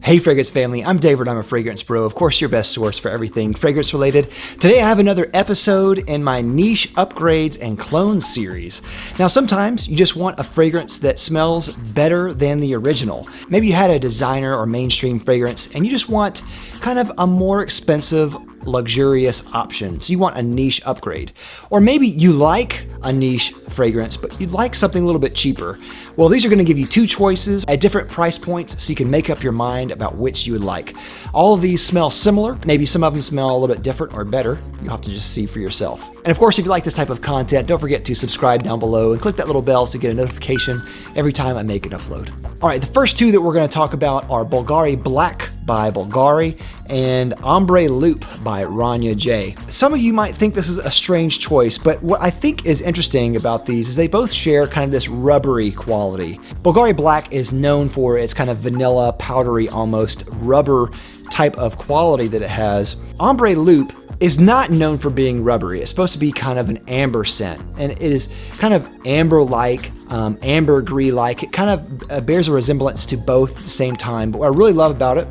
Hey Fragrance family, I'm David, I'm a Fragrance Bro, of course your best source for everything fragrance related. Today I have another episode in my niche upgrades and clones series. Now sometimes you just want a fragrance that smells better than the original. Maybe you had a designer or mainstream fragrance and you just want kind of a more expensive, luxurious option. So you want a niche upgrade. Or maybe you like a niche fragrance, but you'd like something a little bit cheaper. Well, these are going to give you two choices at different price points so you can make up your mind about which you would like. All of these smell similar. Maybe some of them smell a little bit different or better. You'll have to just see for yourself. And of course, if you like this type of content, don't forget to subscribe down below and click that little bell to get a notification every time I make an upload. All right, the first two that we're going to talk about are Bulgari Black by Bulgari and Ombre Loop by Rania J. Some of you might think this is a strange choice, but what I think is interesting about these is they both share kind of this rubbery quality. Bulgari Black is known for its kind of vanilla, powdery, almost rubber type of quality that it has. Ombre Loop is not known for being rubbery. It's supposed to be kind of an amber scent, and it is kind of amber-like, ambergris-like. It kind of bears a resemblance to both at the same time, but what I really love about it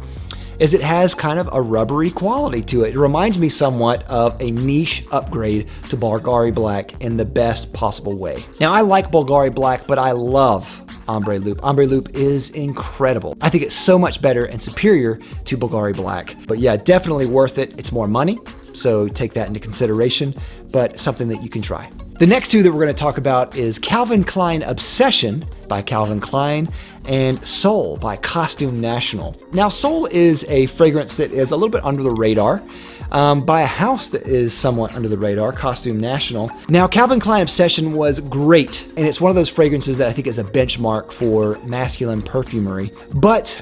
is it has kind of a rubbery quality to it. It reminds me somewhat of a niche upgrade to Bulgari Black in the best possible way. Now, I like Bulgari Black, but I love Ombre Loop. Ombre Loop is incredible. I think it's so much better and superior to Bulgari Black. But yeah, definitely worth it. It's more money, so take that into consideration, but something that you can try. The next two that we're going to talk about is Calvin Klein Obsession by Calvin Klein and Soul by Costume National. Now, Soul is a fragrance that is a little bit under the radar by a house that is somewhat under the radar, Costume National. Now, Calvin Klein Obsession was great, and it's one of those fragrances that I think is a benchmark for masculine perfumery, but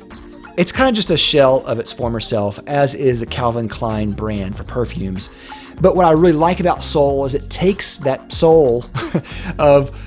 it's kind of just a shell of its former self, as is the Calvin Klein brand for perfumes. But what I really like about Soul is it takes that soul of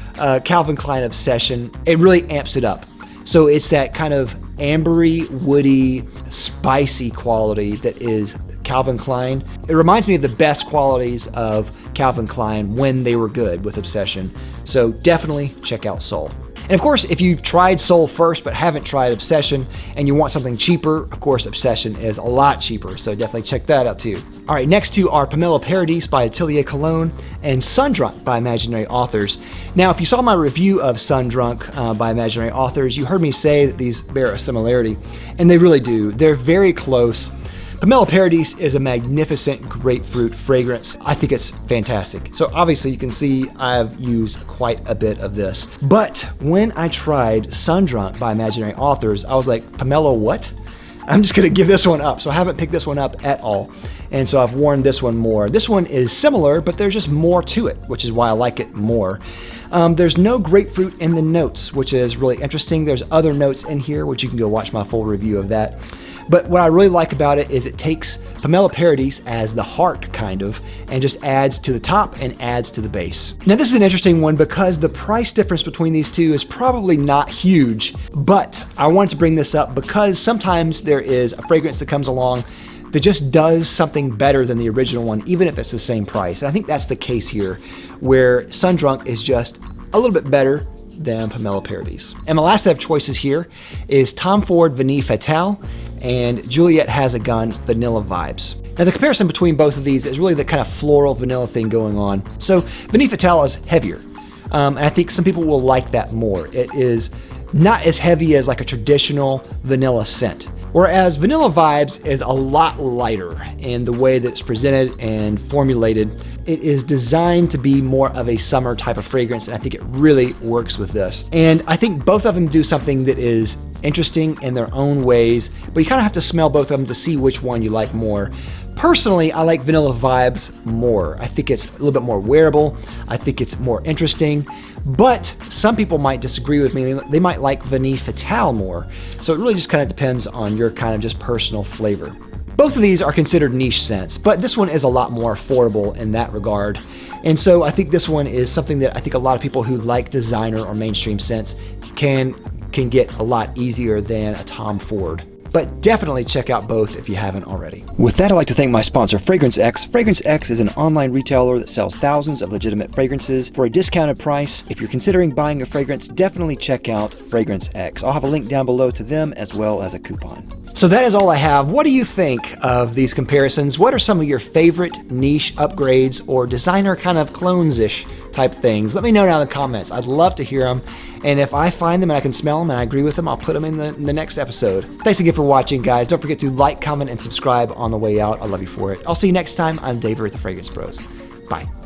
Calvin Klein Obsession, it really amps it up. So it's that kind of ambery, woody, spicy quality that is Calvin Klein. It reminds me of the best qualities of Calvin Klein when they were good with Obsession. So definitely check out Soul. And of course, if you tried Soul first but haven't tried Obsession and you want something cheaper, of course, Obsession is a lot cheaper, so definitely check that out too. All right, next two are Pomelo Paradis by Atelier Cologne and Sundrunk by Imaginary Authors. Now, if you saw my review of Sundrunk by Imaginary Authors, you heard me say that these bear a similarity, and they really do. They're very close. Pomelo Paradis is a magnificent grapefruit fragrance. I think it's fantastic. So obviously you can see I've used quite a bit of this. But when I tried Sundrunk by Imaginary Authors, I was like, Pomelo what? I'm just gonna give this one up. So I haven't picked this one up at all. And so I've worn this one more. This one is similar, but there's just more to it, which is why I like it more. There's no grapefruit in the notes, which is really interesting. There's other notes in here, which you can go watch my full review of that. But what I really like about it is it takes Pomelo Paradis as the heart, kind of, and just adds to the top and adds to the base. Now, this is an interesting one because the price difference between these two is probably not huge, but I wanted to bring this up because sometimes there is a fragrance that comes along that just does something better than the original one, even if it's the same price. And I think that's the case here, where Sundrunk is just a little bit better than Pomelo Paradis. And my last set of choices here is Tom Ford Vineeth Fatale and Juliet Has a Gun Vanilla Vibes. Now, the comparison between both of these is really the kind of floral vanilla thing going on. So Vineeth Fatale is heavier, and I think some people will like that more. It is not as heavy as like a traditional vanilla scent. Whereas Vanilla Vibes is a lot lighter in the way that it's presented and formulated. It is designed to be more of a summer type of fragrance, and I think it really works with this. And I think both of them do something that is interesting in their own ways, but you kind of have to smell both of them to see which one you like more. Personally, I like Vanilla Vibes more. I think it's a little bit more wearable. I think it's more interesting, but some people might disagree with me. They might like Vineeth Fatale more. So it really just kind of depends on your kind of just personal flavor. Both of these are considered niche scents, but this one is a lot more affordable in that regard. And so I think this one is something that I think a lot of people who like designer or mainstream scents can get a lot easier than a Tom Ford. But definitely check out both if you haven't already. With that, I'd like to thank my sponsor, Fragrance X. Fragrance X is an online retailer that sells thousands of legitimate fragrances for a discounted price. If you're considering buying a fragrance, definitely check out Fragrance X. I'll have a link down below to them as well as a coupon. So that is all I have. What do you think of these comparisons? What are some of your favorite niche upgrades or designer kind of clones-ish type things? Let me know down in the comments. I'd love to hear them. And if I find them and I can smell them and I agree with them, I'll put them in the next episode. Thanks again for watching, guys. Don't forget to like, comment, and subscribe on the way out. I love you for it. I'll see you next time. I'm David with the Fragrance Bros. Bye.